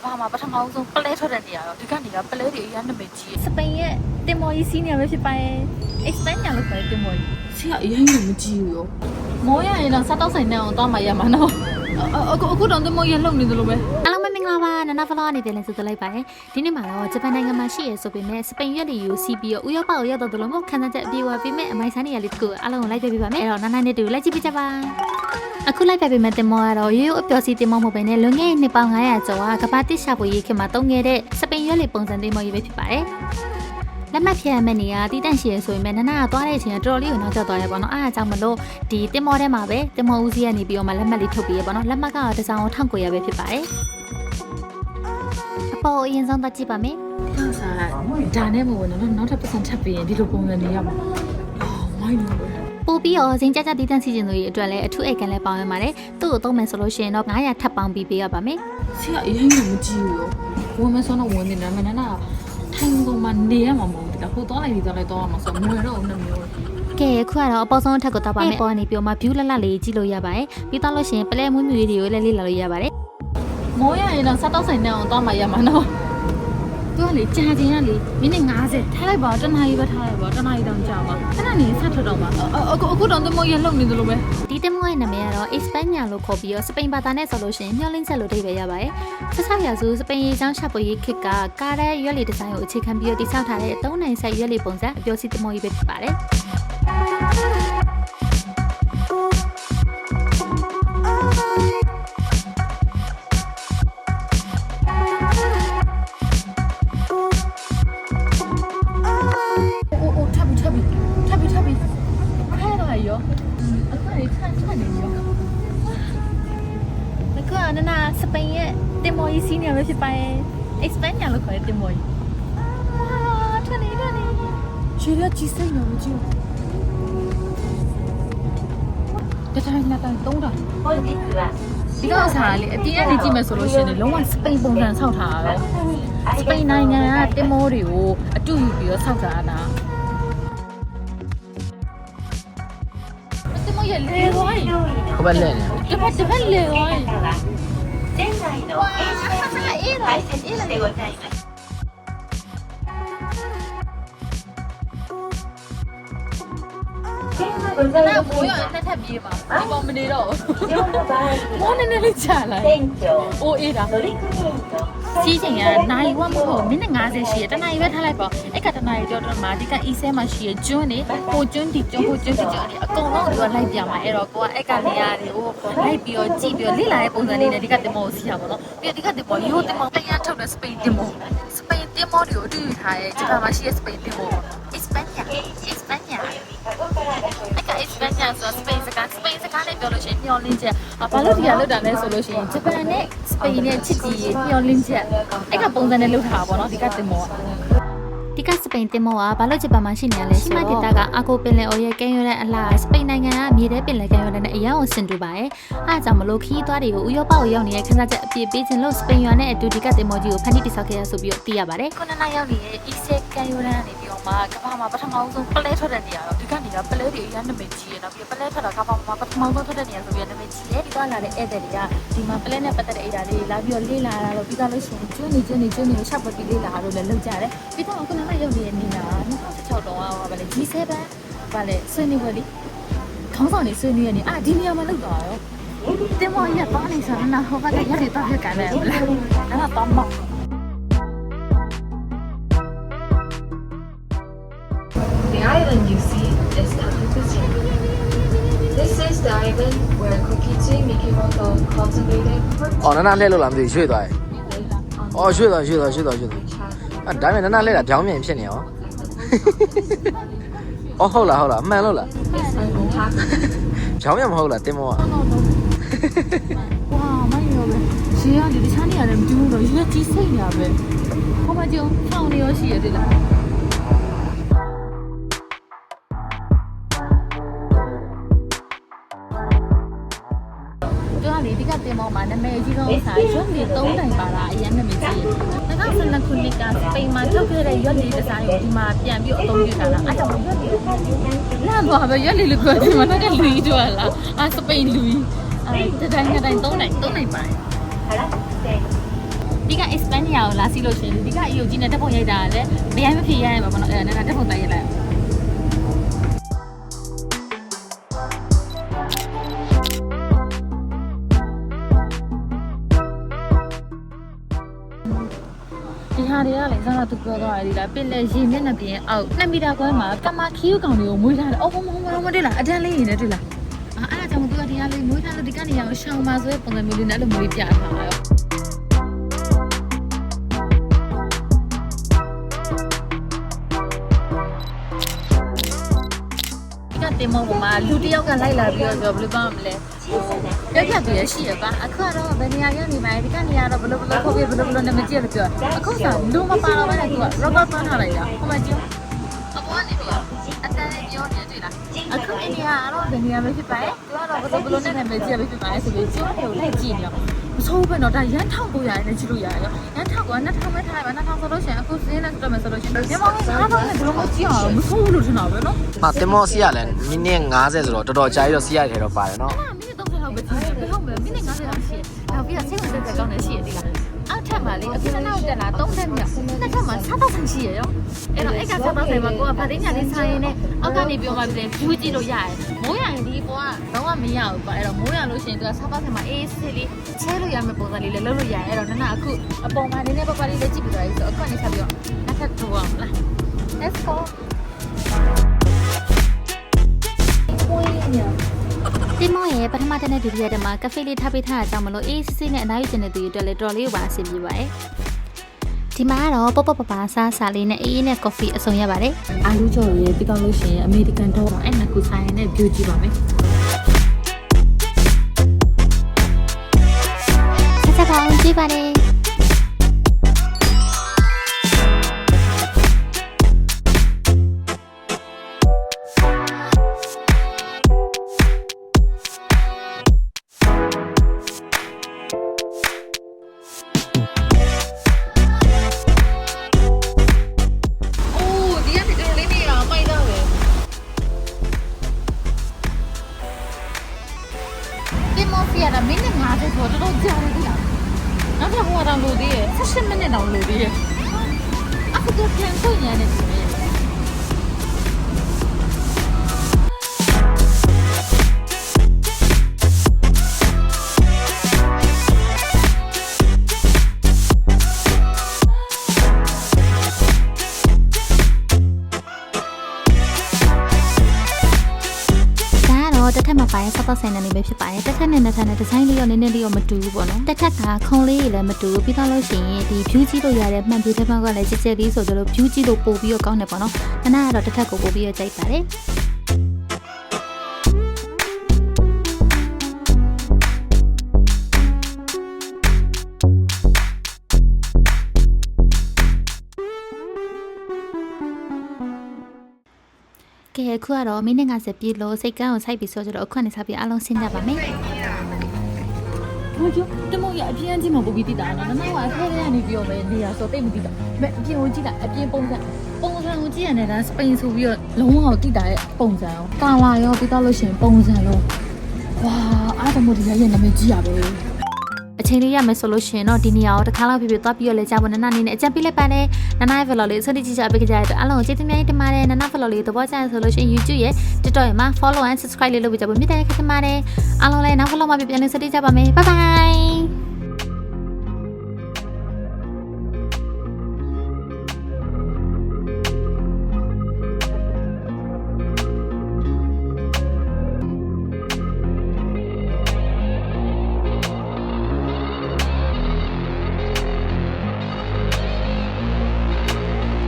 ဘာမှပထမဆုံးပလဲထွက်တဲ့နေရာတော့ဒီကနေကပလဲတွေအရန်နာမည်ကြီးစပိန်ရဲ့တင်မော်ကြီးစီးနေရပဲဖြစ်ပါရဲ့ expand ညာလို့ခေါ်တဲ့တင်မော်ကြီးစီကအရင်ကမကြည့်ဘူးရောမောရရင်တော့စားတော့ဆိုင်နဲ့အောင်သွားမှရမှာနော်အခုတော့တင်မော်ရလုံနေသလိုပဲအားလုံးပဲမင်္ဂလာပါနာနာဖလောအနေနဲ့ဆက်သွယ်လိုက်ပါတယ်ဒီနေ့မှာတော့ဂျပန်နိုင်ငံမှာရှိရဆိုပေမဲ့စပိန်ရွက်တွေကိုစီးပြီးတော့ဥရောပကိုရောက်တော့တယ်လို့မျိုးခံစားချက်အပြေအဝပေးမဲ့အမိုက်ဆိုင်နေရလေးတကူအားလုံးကိုလိုက်ပြပေးပါမယ်အဲ့တော့နာနာနဲ့တူလိုက်ကြည့်ပြကြပါအခုလိုက်ပြပေးမဲ့တင်မောကတော့ရိုးရိုးအပျော်စီတင်မောမဟုတ်ဘဲနဲ့လွန်ခဲ့တဲ့နှစ်ပေါင်း900ကျော်ကကဘာတစ်ရှာဖွေရေးခေတ်မှာတုံးခဲ့တဲ့စပိန်ရွက်လေးပုံစံတင်မောကြီးပဲဖြစ်ပါတယ်လက်မှတ်ဖြတ်ရမယ့်နေရာတီးတန့်ရှိရဆိုရင်လည်းနနာကသွားတဲ့အချိန်ကတော်တော်လေးကိုနောက်ကျသွားရပါတော့အားအကြောင်းမလို့ဒီတင်မောထဲမှာပဲတင်မောဦးစီးကနေပြီးတော့မှလက်မှတ်လေးထုတ်ပေးရပါတော့လက်မှတ်ကတော့တစ်စောင်1900ပဲဖြစ်ပါတယ်အပေါ်အရင်ဆုံးသွားကြည့်ပါမယ်ဒါစားဒါနဲ့မဝင်တော့နောက်ထပ်ပတ်စံထပ်ပြီးရင်ဒီလိုပုံစံနေရမှာမိုင်းလို့ပို့ပြီးတော့ဇင်းကြကြတီးတန့်စီစဉ်သူတွေအတွက်လည်းအထူးအိတ်ကန်လည်းပေါင်းရပါတယ်သူ့ကိုသုံးမယ်ဆိုလို့ရှိရင်တော့900ထပ်ပေါင်းပြီးပေးရပါမယ်စီကအရင်ကမကြည့်ဘူးရောဝင်မယ်ဆိုတော့ဝင်နေတာမနနာထိုင်ကုန်မှနေရမှာမဟုတ်ဘူးဒါဟိုသွားလိုက်ပြီးသွားလိုက်တော့မှာဆိုမွေတော့ဦးနှမျိုးကဲခုကတော့အပေါ်ဆုံးထက်ကိုတောက်ပါမယ်ပေါ်ကနေပြီးတော့မှ view လက်လက်လေးကြည့်လို့ရပါတယ်ပြီးတော့လို့ရှိရင်ပလဲမွေးမြူလေးတွေကိုလည်းလေ့လာလို့ရပါတယ်မောရရင်တော့စားတော့ဆိုင်နဲ့အောင်သွားမှရမှာနော်သူကလေကြာချင်းကလေမိနစ်50ထားလိုက်ပါတနားကြီးပဲထားလိုက်ပါတနားကြီးတောင်ကြာပါအဲ့ဒါနေဆက်ထွက်တော့မှာအခုတော့တင်မောရလုံနေသလိုပဲဒီတင်မောရဲ့နာမည်ကတော့ España လို့ခေါ်ပြီးတော့စပိန်ဘာသာနဲ့ဆိုလို့ရှိရင်မျောလင်းဆက်လို့အဓိပ္ပာယ်ရပါတယ်ဆက်ဆောက်ရာစုစပိန်ရေးချောင်းရှာဖွေရေးခေတ်ကကားတဲ့ရွက်လီဒီဇိုင်းကိုအခြေခံပြီးတော့တည်ဆောက်ထားတဲ့3နိုင်ဆက်ရွက်လီပုံစံအပျော်စီတင်မောကြီးပဲဖြစ်ပါတယ်နနာစပိန်ရဲ့တင်မော်ကြီးစီးနေရပဲဖြစ်ပါရဲ့ expand ညာလို့ခေါ်တဲ့တင်မော်ကြီးထွက်နေခြေရကြီးစိတ်နေလို့ကြည့်တတိုင်းနဲ့တိုင်း3တာဟုတ်ပြီဒီတော့စားလေအတင်းအနေကြည့်မယ်ဆိုလို့ရှိရင်လုံးဝစပိန်ပုံစံဆောက်ထားတာပဲစပိန်နိုင်ငံကတင်မောတွေကိုအတူယူပြီးတော့ဆောက်ထားတာတင်မောရလေဝိုင်းဟိုဘက်လဲနေဒီဘက်လေဝိုင်း現在の ASM 解説でございます。那不要那太逼嘛，你帮我们的肉。我那那里吃了。我一的。စီးချိန်ကနိုင်ဝမဟုတ်မိနစ်50ရှိရတနာရီပဲထားလိုက်ပါအဲ့ကတနာရီကြောတော့မာဒီကအီဆဲမှာရှိရကျွန်းနေဟိုကျွန်းဒီကျွန်းဟိုကျွန်းဒီကျွန်းအကုန်လုံးသူကလိုက်ပြမှာအဲ့တော့ကိုကအဲ့ကနေရတယ်ဟိုလိုက်ပြီးတော့ကြည့်ပြီးတော့လေ့လာတဲ့ပုံစံလေးနဲ့ဒီကတင်မောကိုစီးရပါတော့ပြီးတော့ဒီကတင်မောရိုးတင်မောတရားထုတ်တဲ့စပိန်တင်မောတွေကိုအတူယူထားရဲဂျပန်မှာရှိတဲ့စပိန်တင်မောပေါ့နော် España အဲ့က España ဆိုစပိန်စကားနဲ့ပြောလို့ရှိရင်မျောလင်းချက်ဘာလို့ဒီကလောက်တာလဲဆိုလို့ရှိရင်ဂျပန်နဲ့စပိန်နဲ့ချစ်ကြည်မျောလင်းချက်အဲ့ကပုံစံနဲ့လောက်ထားပါတော့ဒီကတင်မောဒီကစပိန်တင်မောကဘာလို့ဂျပန်မှာရှိနေရလဲရှိမဒေတာကအာကိုပင်လယ်အော်ရဲ့ကမ်းရိုးတန်းအလားစပိန်နိုင်ငံကမြေထဲပင်လယ်ကမ်းရိုးတန်းနဲ့အရန်ကိုဆင်တူပါတယ်အားကြောင့်မလို့ခီးသွားတွေကိုဥရောပကိုရောက်နေတဲ့ခန်းစားချက်အပြည့်ပေးခြင်းလို့စပိန်ရွာနဲ့အတူဒီကတင်မောကြီးကိုဖန်တီးတည်ဆောက်ခဲ့ရဆိုပြီးတော့သိရပါတယ်ခုနကရောက်နေတဲ့အီဆဲကမ်းရိုးတန်းကနေပြီးတော့မှကမ္ဘာမှာပထမဆုံးပလဲထွက်တဲ့နေရာတော့ဒီကနေကပလဲတွေအရန်နာမည်ကြီးရတော့ပြီးပလဲထွက်တာကမ္ဘာမှာပထမဆုံးထွက်တဲ့နေရာဆိုပြီးနာမည်ကြီးတယ်ပြီးတော့လာတဲ့ဧည့်သည်တွေကဒီမှာပလဲနဲ့ပတ်သက်တဲ့အိဒါလေးလာပြီးတော့လေ့လာတာတော့ပြီးတော့လို့ရှိရင်ကျွန်းနေကိုရှောက်ပတ်ပြီးလေ့လာတာလို့လည်းလုပ်ကြတယ်ပြီးတော့ခုနကရောက်နေတဲ့နေရာ2016တော့ဗာလေ G7 ဗာလေဆွေးနွေးပွဲလေးခေါင်းဆောင်တွေဆွေးနွေးရနေဒီနေရာမှာလောက်တော့ရောတင်မောရပါနေဆိုတော့ဟိုဘက်ကရက်တွေတော့ပြကန်တယ်ဗလားအဲ့ဒါတော့မThe island you see is Kakukuji. This is the island where Kokichi Mikimoto cultivated. အော်နနာလဲလို့လားမသိရွှေ့သွားတယ်အော်ရွှေ့သွားအဲ့ဒါမှနနာလဲတာပြောင်းပြန်ဖြစ်နေရောအော်ဟုတ်လားမှန်လို့လားချောင်းရမဟုတ်လားတင်မောကဝါမင်းရောပဲရှေးကဒီချမ်းနေရတယ်မတူဘူးတော့ရွက်ကြီးစိတ်နေရပဲဟောမကြုံဖောင်းနေရောရှိရတယ်လားဒီကတင်မောမှာနာမည်ကြီးဆုံးစာရွက်တွေ3တိုင်ပါတာအရင်နာမည်ကြီး2012ခုနှစ်ကစပိန်မှာထုတ်ခဲ့တဲ့ရွက်တွေဒီဇိုင်းကိုဒီမှာပြန်ပြီးအသုံးပြုထားတာအဲ့ကြောင့်ရွက်တွေလာတော့ပဲရွက်တွေလို့ပြောတယ်မနောက်ကလူကြီးတို့လားစပိန်လူကြီးတတိုင်း3တိုင်ပါတယ် ဒီက expand ရအောင်လာစီလို့ရှင်ဒီက EOG နဲ့တက်ဖို့ရိုက်တာလည်းမရိုင်းမဖြစ်ရရမှာပေါ့နော်အဲ့ဒါနဲ့တက်ဖို့တိုက်ရိုက်လိုက်ဒီဟာတွေကလည်းစမ်းတော့သူပြောသွားတယ်ဒီလားပင်လေရေမျက်နှာပြင်အောက်2မီတာခွဲမှာကမာခီးကောင်တွေကိုမွေးထားတယ်အော်မတွေ့လားအတန်းလေးနေတယ်တွေ့လားအဲ့ဒါကြောင့်သူကဒီဟာလေးမွေးထားလို့ဒီကနေရအောင်ရှောင်းပါဆိုတဲ့ပုံစံမျိုးလေးနဲ့အဲ့လိုမွေးပြထားတာရောတင်မောပေါ်မှာလူတယောက်ကလိုက်လာပြီးတော့ဘယ်လိုပြောမလဲပြက်ပြက်ပြည့်ရှိရပါအခုကတော့ဘယ်နေရာရောက်နေမှာဒီကနေရာတော့ဘယ်လိုခေါ်ပြီးဘယ်လိုနာမည်ကြည့်လို့ပြောအခုကလူမပါတော့ဘဲနဲ့သူက robot ပန်းထားလိုက်တာဟိုမှာကြည့်အပေါ်ကနေပြီးတော့အတန်းလေးပြောနေတွေ့လားအခုအိန္ဒိယကတော့ဘယ်နေရာပဲဖြစ်ပါရဲ့သူကတော့ဘယ်လိုနာမည်ကြည့်လို့ဖြစ်ပါရဲ့ဆိုပြီးကျိုးတွေကိုလိုက်ကြည့်နေတော့မဆိုးဘဲတော့ဒါရန်ထောက်ကိုရတယ်နဲ့ကြည့်လို့ရတယ်ရောရန်ထောက်က2000ပဲထားလိုက်ပါ2000ဆိုလို့ရှိရင်အခုစင်းနဲ့တွေ့မယ်ဆိုလို့ရှိရင်မြန်မာကစားတော့လည်းဘယ်လိုမှကြည့်အောင်မဆိုးဘူးလို့ထင်တာပဲနော် ဟာတင်မောစီးရလဲမိနစ်50ဆိုတော့တော်တော်ကြာပြီးတော့စီးရတယ်တော့ပါတယ်နော် မိနစ်30လောက်ပဲကြည့်တယ်ဟုတ်မယ်မိနစ်50လောက်ရှိတယ်နောက်ပြီးတော့စိတ်ဝင်စားတဲ့ကောင်းနေရှိရသေးလားအောက်ထပ်မှာလေအခုနောက်တက်လာ3တက်မြောက်နှစ်ထပ်မှာစားတော့ဆန်ရှိရရောအဲ့တော့အဲ့ကစားတော့ဆိုင်မှာကိုကဗတိညာလေးစားရင်းနဲ့အောက်ကနေပြောမှပြန်ဖြူးကြည့်လို့ရတယ်မိုးရရင်ဒီပေါ်ကတော့မရဘူးပါအဲ့တော့မိုးရလို့ရှိရင်သူကစားတော့ဆိုင်မှာအေးဆေးလေးချဲလို့ရမယ့်ပုံစံလေးလည်းလုပ်လို့ရတယ်အဲ့တော့နနအခုအပေါ်မှာနည်းနည်းပပလေးလေးကြည့်ပြီးတော့ဆိုအခုကနေဆက်ပြီးတော့နှစ်ထပ်ထိုးအောင်လား Let's go တင်မောရဲ့ပထမတနေ့ဒုတိယတမှာကဖေးလေးထားပေးထားတာကြောင့်မလို့အေးစစ်နဲ့အနားယူနေတဲ့သူတွေအတွက်လည်းတော်လေးပါအဆင်ပြေပါတယ်ဒီမှာတော့ပပပပစားလေးနဲ့အေးနဲ့ကော်ဖီအစုံရပါတယ်အာလူကြော်ရယ်ပြီးတော့လို့ရှိရင်အမေရိကန်ဒေါ်လာအဲ့နှစ်ခုဆိုင်နဲ့ပြူကြည့်ပါမယ်ဆက်ပါအောင်ကြည့်ပါတယ်မိနစ်50ဆိုတော့ကြာတယ်ကွာနောက်ထပ်ဟိုတောင်လို့သေးရ18မိနစ်တောင်လို့သေးရအခုတော့ပြန်ခွင့်ရတယ်ဒီနေ့တက်ထက်မှာပါရင်စောက်ဆိုင်နေပဲဖြစ်ပါတယ်တက်ထက်နဲ့နှစ်ထက်နဲ့ဒီဇိုင်းလေးရောနည်းနည်းလေးရောမတူဘူးပေါ့နော်တက်ထက်ကခုံလေးတွေလည်းမတူဘူးပြီးတော့လို့ရှိရင်ဒီ view ကြည့်လို့ရတဲ့မှန်ပြေးတဲ့ဘက်ကလည်းကြက်ကြက်လေးဆိုတော့ view ကြည့်လို့ပို့ပြီးတော့ကောင်းတယ်ပေါ့နော်ခဏကတော့တက်ထက်ကိုပို့ပြီးတော့ကြိုက်ပါတယ်ကဲအခုကတော့မိနစ်50ပြည့်လို့စိတ်ကန်းကိုစိုက်ပြီးဆိုကြတော့အခုကနေစားပြီးအားလုံးဆင်းကြပါမယ်။ဟုတ်ကြတမို့ရအပြင်းကြီးမပူပြီးတည်တာနော်။နောက်ကအထဲထဲကနေပြီးတော့ပဲနေရာဆိုတိတ်မတည်တာ။မဲ့အပြင်ကိုကြည့်တာအပြင်ပုံစံကိုကြည့်ရတယ်ဒါစပိန်ဆိုပြီးတော့လုံးဝတည်တာရဲ့ပုံစံရောကာလာရောပြီးတော့လို့ရှင်ပုံစံရောဝါအားတမို့ဒီရဲ့နာမည်ကြီးရပဲ။အချိန်လေးရမယ်ဆိုလို့ရှင်တော့ဒီနေရာကိုတစ်ခါလောက်ပြပြသွားပြီးတော့လဲကြပါနနနေနဲ့အကြံပေးလိုက်ပါနဲ့နနရဲ့ vlog လေးဆက်ကြည့်ကြပေးကြရတဲ့အားလုံးကိုကျေးဇူးများတင်ပါတယ်နန vlog လေးသဘောကျတယ်ဆိုလို့ရှင် YouTube ရဲ့ TikTok ရဲ့မှာ follow and subscribe လေးလုပ်ပေးကြပါမြတ်တဲ့ခင်ပါတယ်အားလုံးလည်းနောက် vlog မှာပြန်လည်ဆက်တွေ့ကြပါမယ် bye bye